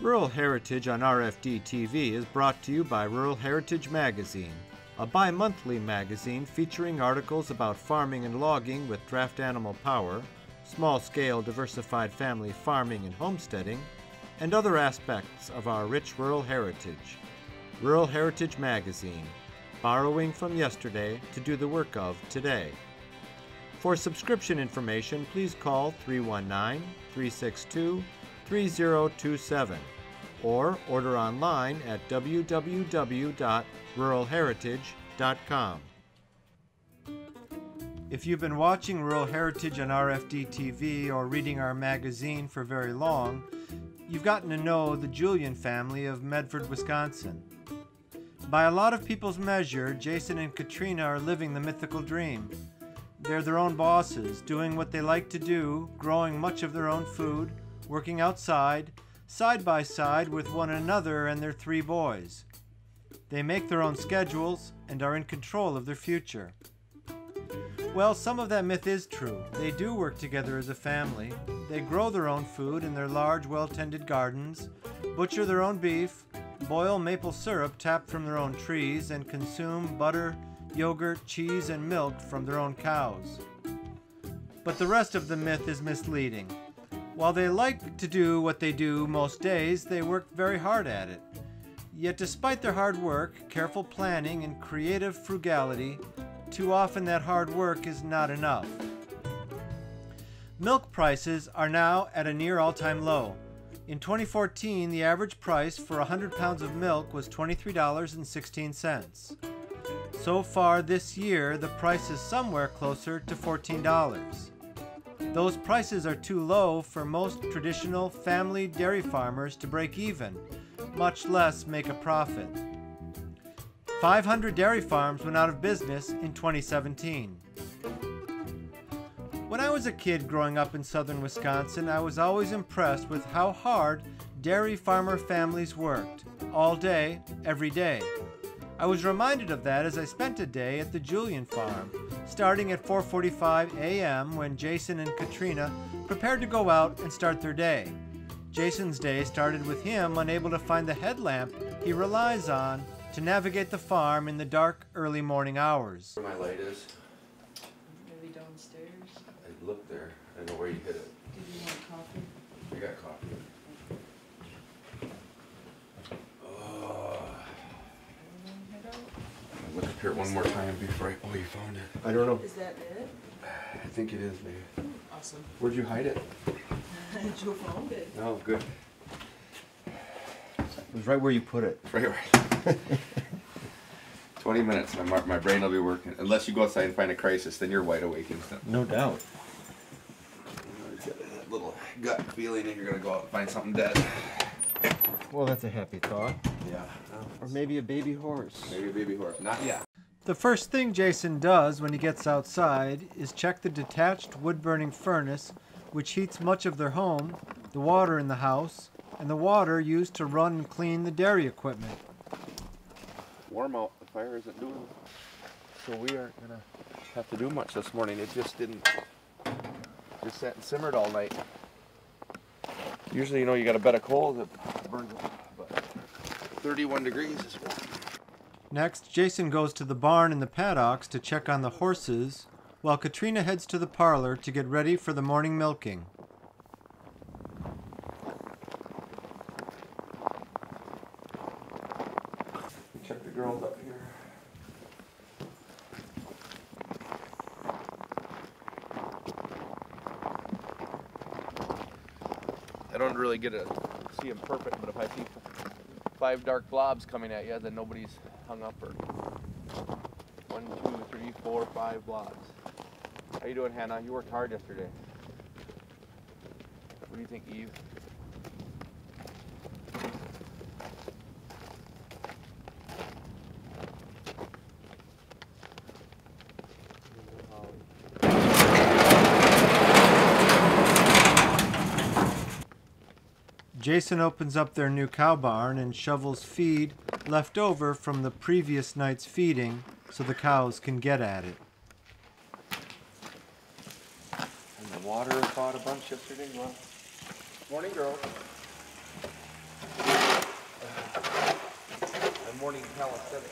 Rural Heritage on RFD TV is brought to you by Rural Heritage Magazine, a bi-monthly magazine featuring articles about farming and logging with draft animal power, small-scale diversified family farming and homesteading, and other aspects of our rich rural heritage. Rural Heritage Magazine, borrowing from yesterday to do the work of today. For subscription information, please call 319-362-3027 or order online at www.ruralheritage.com. If you've been watching Rural Heritage on RFD TV or reading our magazine for very long, you've gotten to know the Julian family of Medford, Wisconsin. By a lot of people's measure, Jason and Katrina are living the mythical dream. They're their own bosses, doing what they like to do, growing much of their own food, working outside, side by side with one another and their 3 boys. They make their own schedules and are in control of their future. Well, some of that myth is true. They do work together as a family. They grow their own food in their large, well-tended gardens, butcher their own beef, boil maple syrup tapped from their own trees, and consume butter, yogurt, cheese, and milk from their own cows. But the rest of the myth is misleading. While they like to do what they do most days, they work very hard at it. Yet despite their hard work, careful planning, and creative frugality, too often that hard work is not enough. Milk prices are now at a near all-time low. In 2014, the average price for 100 pounds of milk was $23.16. So far this year, the price is somewhere closer to $14. Those prices are too low for most traditional family dairy farmers to break even, much less make a profit. 500 dairy farms went out of business in 2017. When I was a kid growing up in southern Wisconsin, I was always impressed with how hard dairy farmer families worked, all day, every day. I was reminded of that as I spent a day at the Julian Farm, starting at 4:45 a.m. when Jason and Katrina prepared to go out and start their day. Jason's day started with him unable to find the headlamp he relies on to navigate the farm in the dark, early morning hours. Where my light is? Maybe downstairs. I looked there. I don't know where you hit it. Did you want coffee? I got coffee. Look up here one more time before I... Oh, you found it. I don't know. Is that it? I think it is, maybe. Awesome. Where'd you hide it? Joe found it. Oh, good. It was right where you put it. Right where. 20 minutes, my brain will be working. Unless you go outside and find a crisis, then you're wide awake instant. No doubt. You've got that little gut feeling that you're going to go out and find something dead. Well, that's a happy thought. Yeah. Or maybe a baby horse. Maybe a baby horse. Not yet. The first thing Jason does when he gets outside is check the detached wood-burning furnace, which heats much of their home, the water in the house, and the water used to run and clean the dairy equipment. Warm out. The fire isn't doing it. So we aren't going to have to do much this morning. It just didn't. Just sat and simmered all night. Usually, you know, you got a bed of coal that burns up, but 31 degrees is warm. Next, Jason goes to the barn and the paddocks to check on the horses, while Katrina heads to the parlor to get ready for the morning milking. Check the girls up here. I don't really get to see them perfect, but if I see 5 dark blobs coming at you, then nobody's hung up. Or 1, 2, 3, 4, 5 blobs. How you doing, Hannah? You worked hard yesterday. What do you think, Eve? Jason opens up their new cow barn and shovels feed left over from the previous night's feeding so the cows can get at it. And the water thawed a bunch yesterday. Well, morning, girl. morning calisthenics.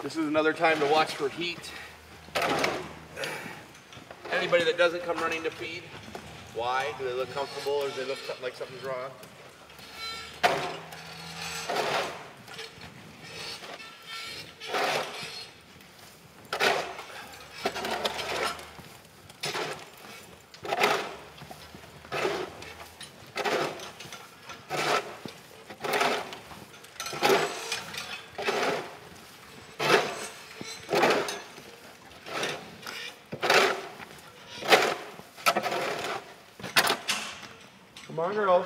This is another time to watch for heat. Anybody that doesn't come running to feed, why? Do they look comfortable or do they look like something's wrong? Come on, girls.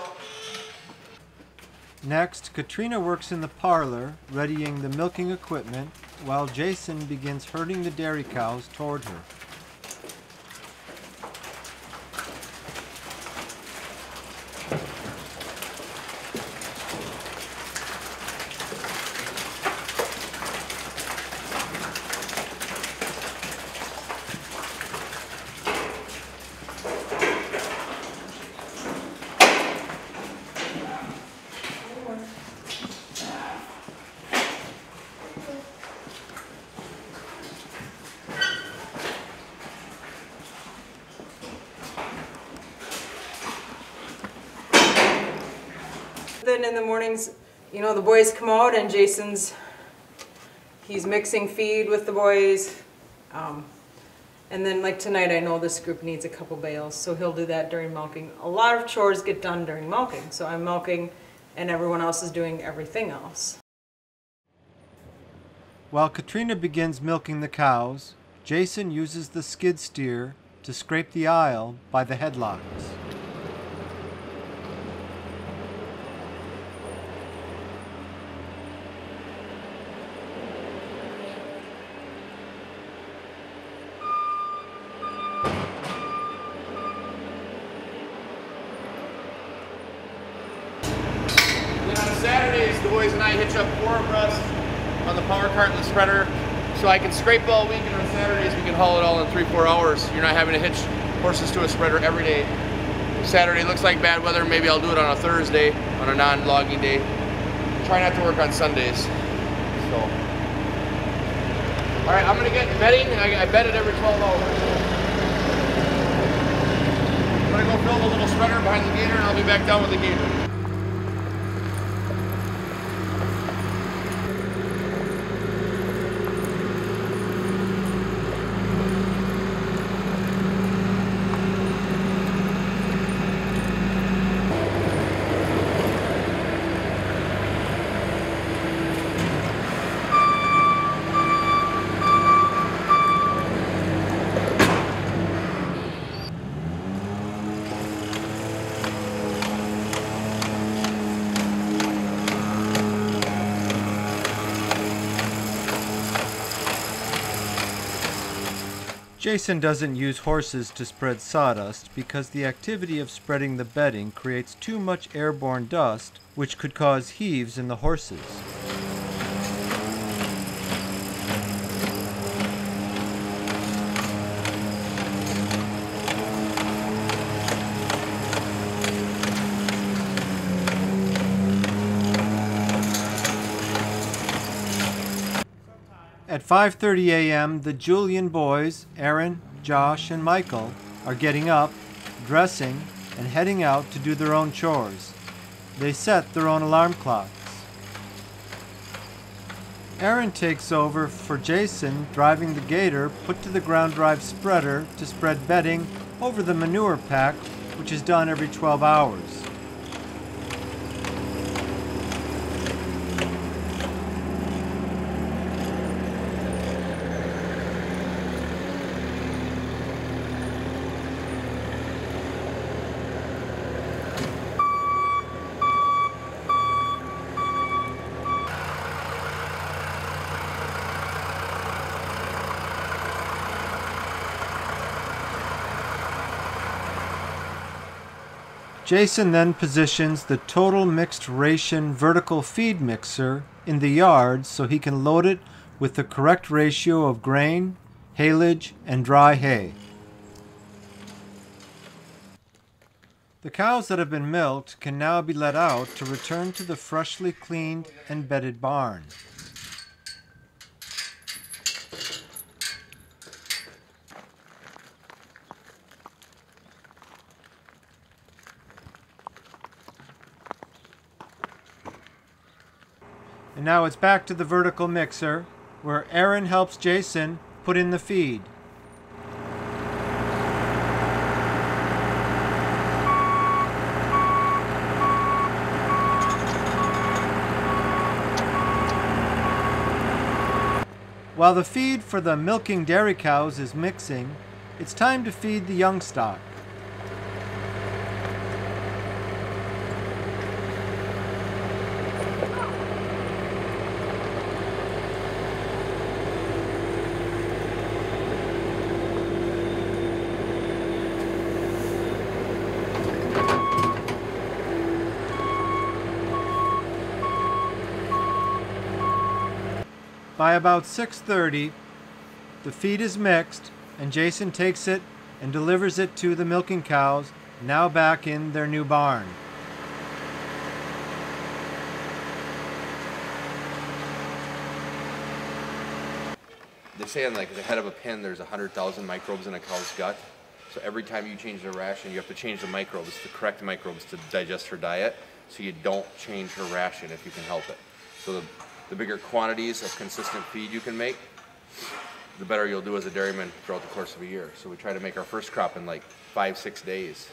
Next, Katrina works in the parlor, readying the milking equipment, while Jason begins herding the dairy cows toward her. Then in the mornings, you know, the boys come out and he's mixing feed with the boys. And then like tonight, I know this group needs a couple bales, so he'll do that during milking. A lot of chores get done during milking, so I'm milking and everyone else is doing everything else. While Katrina begins milking the cows, Jason uses the skid steer to scrape the aisle by the headlocks. Saturdays, the boys and I hitch up 4 abreast on the power cart and the spreader, so I can scrape all week, and on Saturdays we can haul it all in 3-4 hours. You're not having to hitch horses to a spreader every day. Saturday looks like bad weather, maybe I'll do it on a Thursday, on a non-logging day. Try not to work on Sundays. So, all right, I'm gonna get bedding. I bed it every 12 hours. I'm gonna go fill the little spreader behind the gator, and I'll be back down with the gator. Jason doesn't use horses to spread sawdust because the activity of spreading the bedding creates too much airborne dust, which could cause heaves in the horses. At 5:30 a.m., the Julian boys, Aaron, Josh, and Michael, are getting up, dressing, and heading out to do their own chores. They set their own alarm clocks. Aaron takes over for Jason, driving the gator put to the ground drive spreader to spread bedding over the manure pack, which is done every 12 hours. Jason then positions the total mixed ration vertical feed mixer in the yard so he can load it with the correct ratio of grain, haylage, and dry hay. The cows that have been milked can now be let out to return to the freshly cleaned and bedded barn. And now it's back to the vertical mixer, where Aaron helps Jason put in the feed. While the feed for the milking dairy cows is mixing, it's time to feed the young stock. By about 6:30, the feed is mixed and Jason takes it and delivers it to the milking cows, now back in their new barn. They say on like the head of a pin there's 100,000 microbes in a cow's gut. So every time you change the ration, you have to change the microbes, the correct microbes to digest her diet, so you don't change her ration if you can help it. So the bigger quantities of consistent feed you can make, the better you'll do as a dairyman throughout the course of a year. So we try to make our first crop in like 5-6 days.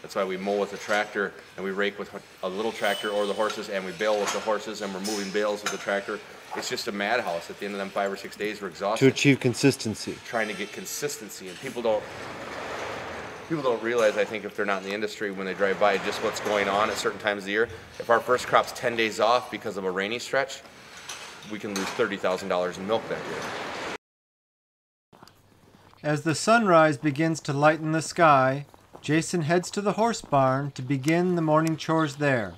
That's why we mow with a tractor and we rake with a little tractor or the horses, and we bale with the horses, and we're moving bales with the tractor. It's just a madhouse. At the end of them 5 or 6 days, we're exhausted. To achieve consistency. Trying to get consistency, and people don't realize, I think, if they're not in the industry, when they drive by, just what's going on at certain times of the year. If our first crop's 10 days off because of a rainy stretch, we can lose $30,000 in milk that year. As the sunrise begins to lighten the sky, Jason heads to the horse barn to begin the morning chores there.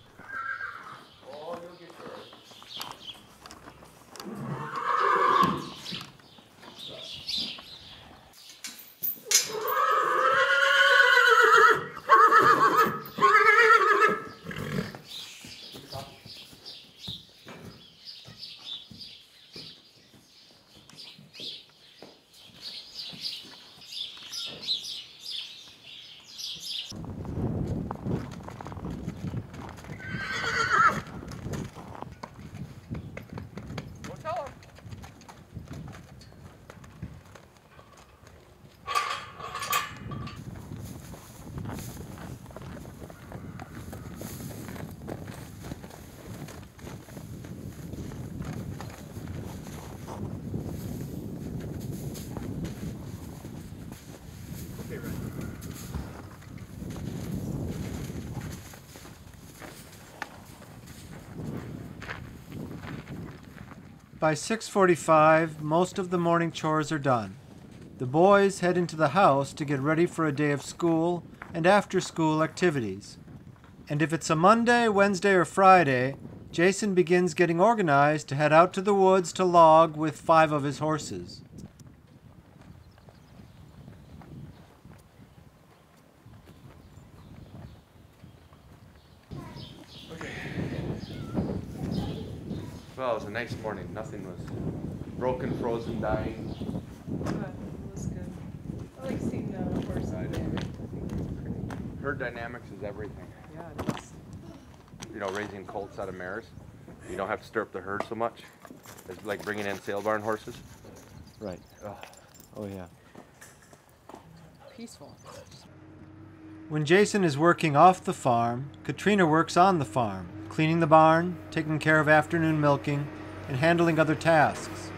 By 6:45, most of the morning chores are done. The boys head into the house to get ready for a day of school and after-school activities. And if it's a Monday, Wednesday, or Friday, Jason begins getting organized to head out to the woods to log with 5 of his horses. Well, it was a nice morning. Nothing was broken, frozen, dying. Good. It was good. I like seeing the horse I in do. there. I think it's pretty. Herd dynamics is everything. Yeah, it is. You know, raising colts out of mares. You don't have to stir up the herd so much. It's like bringing in sale barn horses. Right. Oh yeah. Peaceful. When Jason is working off the farm, Katrina works on the farm, cleaning the barn, taking care of afternoon milking, and handling other tasks.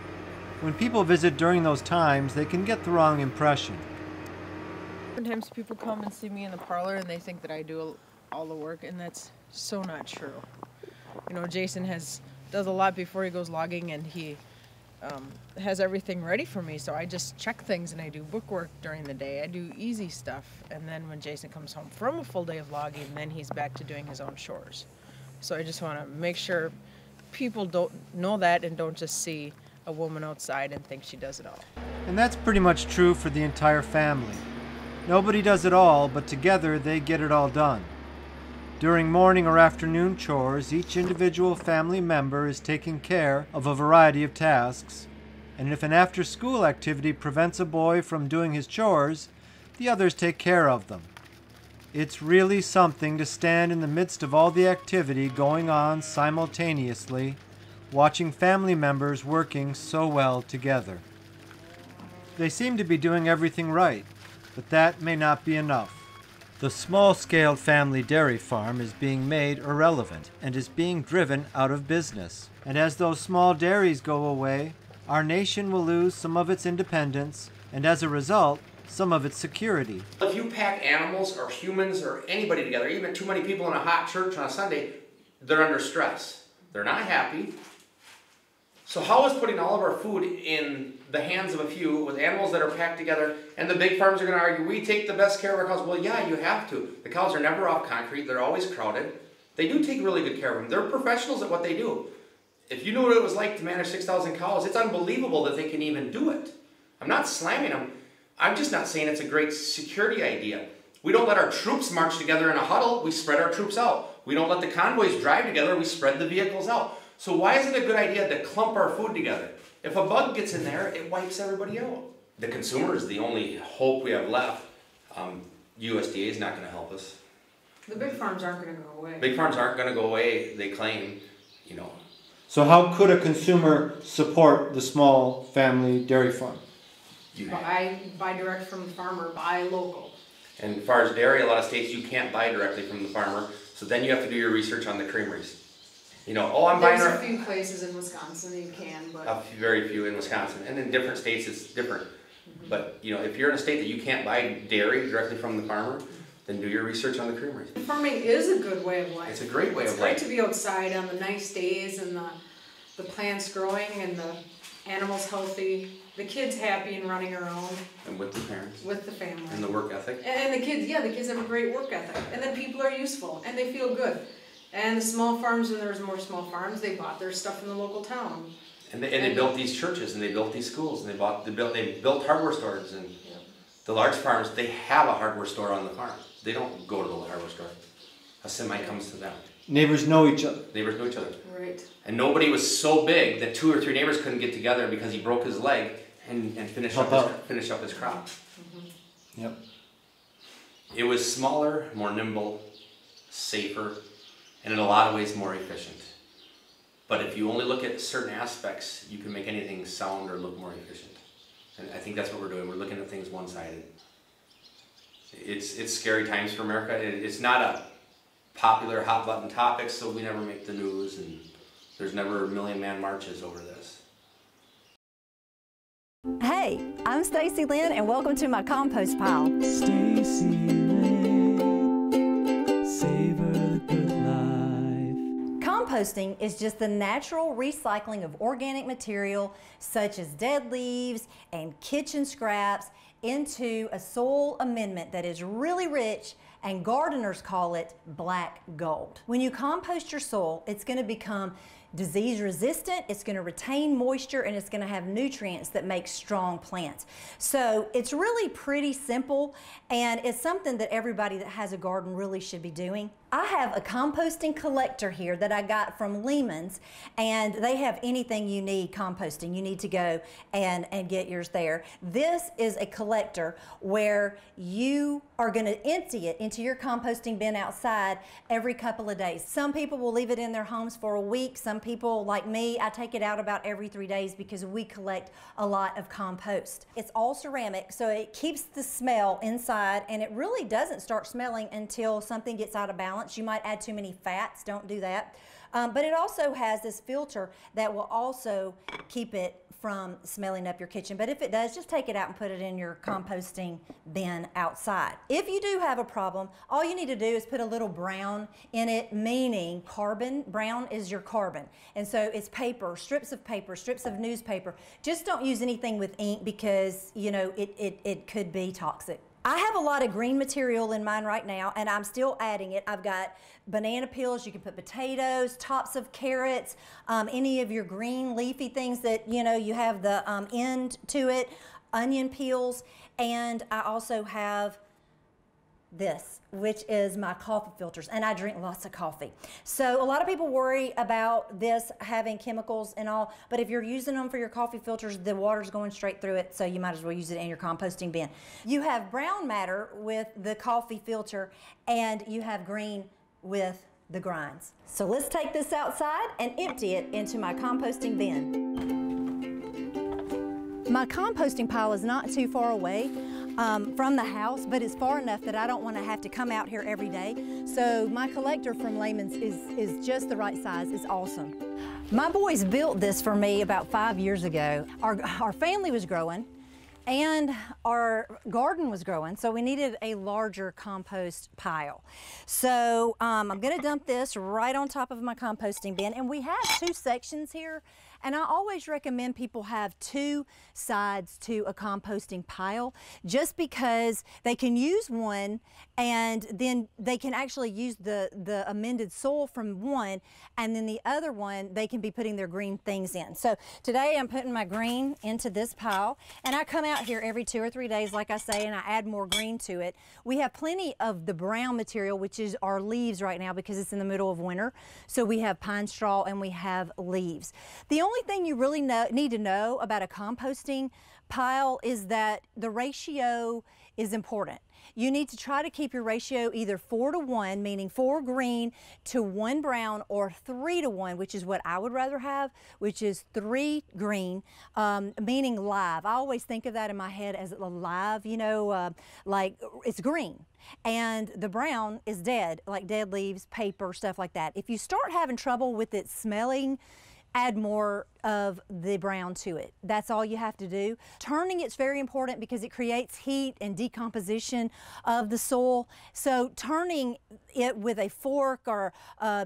When people visit during those times, they can get the wrong impression. Sometimes people come and see me in the parlor and they think that I do all the work, and that's so not true. You know, Jason does a lot before he goes logging, and he has everything ready for me, so I just check things and I do bookwork during the day. I do easy stuff, and then when Jason comes home from a full day of logging, then he's back to doing his own chores. So I just want to make sure people don't know that and don't just see a woman outside and think she does it all. And that's pretty much true for the entire family. Nobody does it all, but together they get it all done. During morning or afternoon chores, each individual family member is taking care of a variety of tasks, and if an after-school activity prevents a boy from doing his chores, the others take care of them. It's really something to stand in the midst of all the activity going on simultaneously, watching family members working so well together. They seem to be doing everything right, but that may not be enough. The small-scale family dairy farm is being made irrelevant and is being driven out of business. And as those small dairies go away, our nation will lose some of its independence and as a result, some of its security. If you pack animals or humans or anybody together, even too many people in a hot church on a Sunday, they're under stress. They're not happy. So how is putting all of our food in the hands of a few with animals that are packed together, and the big farms are going to argue, we take the best care of our cows. Well, yeah, you have to. The cows are never off concrete. They're always crowded. They do take really good care of them. They're professionals at what they do. If you knew what it was like to manage 6,000 cows, it's unbelievable that they can even do it. I'm not slamming them. I'm just not saying it's a great security idea. We don't let our troops march together in a huddle. We spread our troops out. We don't let the convoys drive together. We spread the vehicles out. So why is it a good idea to clump our food together? If a bug gets in there, it wipes everybody out. The consumer is the only hope we have left. USDA is not going to help us. The big farms aren't going to go away. Big farms aren't going to go away, they claim, you know. So how could a consumer support the small family dairy farm? Buy direct from the farmer, buy local. And as far as dairy, a lot of states you can't buy directly from the farmer, so then you have to do your research on the creameries. You know, oh, I'm buying. There's a few places in Wisconsin that you can, but very few in Wisconsin, and in different states it's different. But you know, if you're in a state that you can't buy dairy directly from the farmer, then do your research on the creameries. Farming is a good way of life. It's a great way of life. It's great to be outside on the nice days and the plants growing and the animals healthy, the kids happy and running around. And with the parents. With the family. And the work ethic. And the kids, the kids have a great work ethic. And then people are useful and they feel good. And the small farms, when there was more small farms, they bought their stuff in the local town. And they built these churches and they built these schools and they built hardware stores, and the large farms, they have a hardware store on the farm. They don't go to the hardware store. A semi comes to them. Neighbors know each other. Neighbors know each other. Right. And nobody was so big that 2 or 3 neighbors couldn't get together because he broke his leg and finish up his crop. Mm-hmm. Yep. It was smaller, more nimble, safer, and in a lot of ways more efficient. But if you only look at certain aspects, you can make anything sound or look more efficient. And I think that's what we're doing. We're looking at things one-sided. It's scary times for America. It's not a popular hot-button topic, so we never make the news, and there's never million-man marches over this. Hey, I'm Stacy Lynn, and welcome to my compost pile. Stacy Lynn, savor the good life. Composting is just the natural recycling of organic material such as dead leaves and kitchen scraps into a soil amendment that is really rich, and gardeners call it black gold. When you compost your soil, it's going to become disease resistant, it's going to retain moisture, and it's going to have nutrients that make strong plants. So it's really pretty simple, and it's something that everybody that has a garden really should be doing. I have a composting collector here that I got from Lehman's, and they have anything you need composting. You need to go and get yours there. This is a collector where you are going to empty it into your composting bin outside every couple of days. Some people will leave it in their homes for a week. Some people, like me, I take it out about every 3 days because we collect a lot of compost. It's all ceramic, so it keeps the smell inside, and it really doesn't start smelling until something gets out of balance. You might add too many fats, don't do that. But it also has this filter that will also keep it from smelling up your kitchen. But if it does, just take it out and put it in your composting bin outside. If you do have a problem, all you need to do is put a little brown in it, meaning carbon. Brown is your carbon. And so it's paper, strips of newspaper. Just don't use anything with ink because, you know, it could be toxic. I have a lot of green material in mine right now, and I'm still adding it. I've got banana peels, you can put potatoes, tops of carrots, any of your green leafy things that, you know, you have the end to it, onion peels, and I also have this, which is my coffee filters, and I drink lots of coffee. So a lot of people worry about this having chemicals and all, but if you're using them for your coffee filters, the water's going straight through it, so you might as well use it in your composting bin. You have brown matter with the coffee filter, and you have green with the grinds. So let's take this outside and empty it into my composting bin. My composting pile is not too far away from the house, but it's far enough that I don't want to have to come out here every day. So my collector from Lehman's is just the right size. It's awesome. My boys built this for me about 5 years ago. Our family was growing and our garden was growing, so we needed a larger compost pile. So I'm gonna dump this right on top of my composting bin, and we have 2 sections here, and I always recommend people have 2 sides to a composting pile, just because they can use one and then they can actually use the amended soil from one, and then the other one they can be putting their green things in. So today I'm putting my green into this pile, and I come out here every 2 or 3 days, like I say, and I add more green to it. We have plenty of the brown material, which is our leaves right now because it's in the middle of winter. So we have pine straw and we have leaves. The only thing you really need to know about a composting pile is that the ratio is important. You need to try to keep your ratio either 4 to 1, meaning 4 green to 1 brown, or 3 to 1, which is what I would rather have, which is 3 green, meaning live. I always think of that in my head as live, you know, like it's green. And the brown is dead, like dead leaves, paper, stuff like that. If you start having trouble with it smelling, add more of the brown to it. That's all you have to do. Turning it's very important because it creates heat and decomposition of the soil. So turning it with a fork or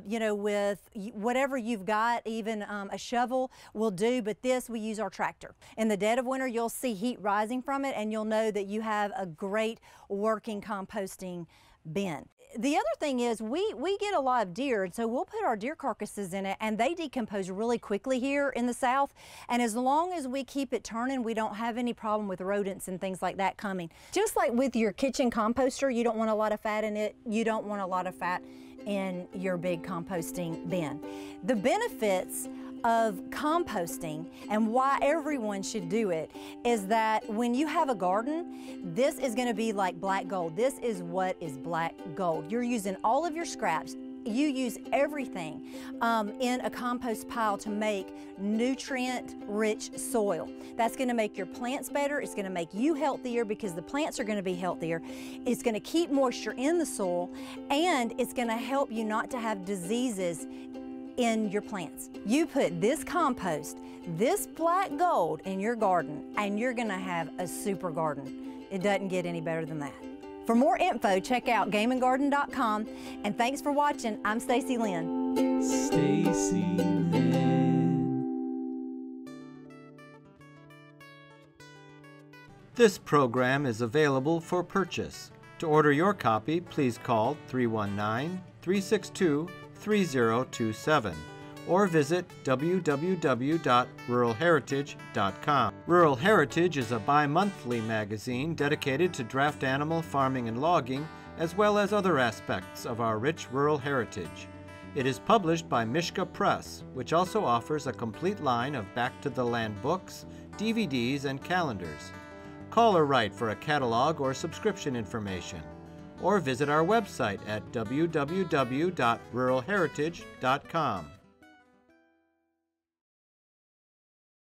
you know, with whatever you've got, even a shovel will do, but this we use our tractor. In the dead of winter you'll see heat rising from it, and you'll know that you have a great working composting bin. The other thing is we get a lot of deer, and so we'll put our deer carcasses in it, and they decompose really quickly here in the South, and as long as we keep it turning, we don't have any problem with rodents and things like that coming. Just like with your kitchen composter, you don't want a lot of fat in it, you don't want a lot of fat in your big composting bin. The benefits of composting and why everyone should do it is that when you have a garden, this is going to be like black gold. This is what is black gold. You're using all of your scraps. You use everything in a compost pile to make nutrient-rich soil. That's going to make your plants better. It's going to make you healthier because the plants are going to be healthier. It's going to keep moisture in the soil, and it's going to help you not to have diseases in your plants. You put this compost, this black gold in your garden, and you're gonna have a super garden. It doesn't get any better than that. For more info, check out gameandgarden.com, and thanks for watching. I'm Stacy Lynn. Stacy Lynn. This program is available for purchase. To order your copy, please call 319-362-3027 or visit www.ruralheritage.com. Rural Heritage is a bi-monthly magazine dedicated to draft animal farming and logging, as well as other aspects of our rich rural heritage. It is published by Mishka Press, which also offers a complete line of back-to-the-land books, DVDs, and calendars. Call or write for a catalog or subscription information, or visit our website at www.ruralheritage.com.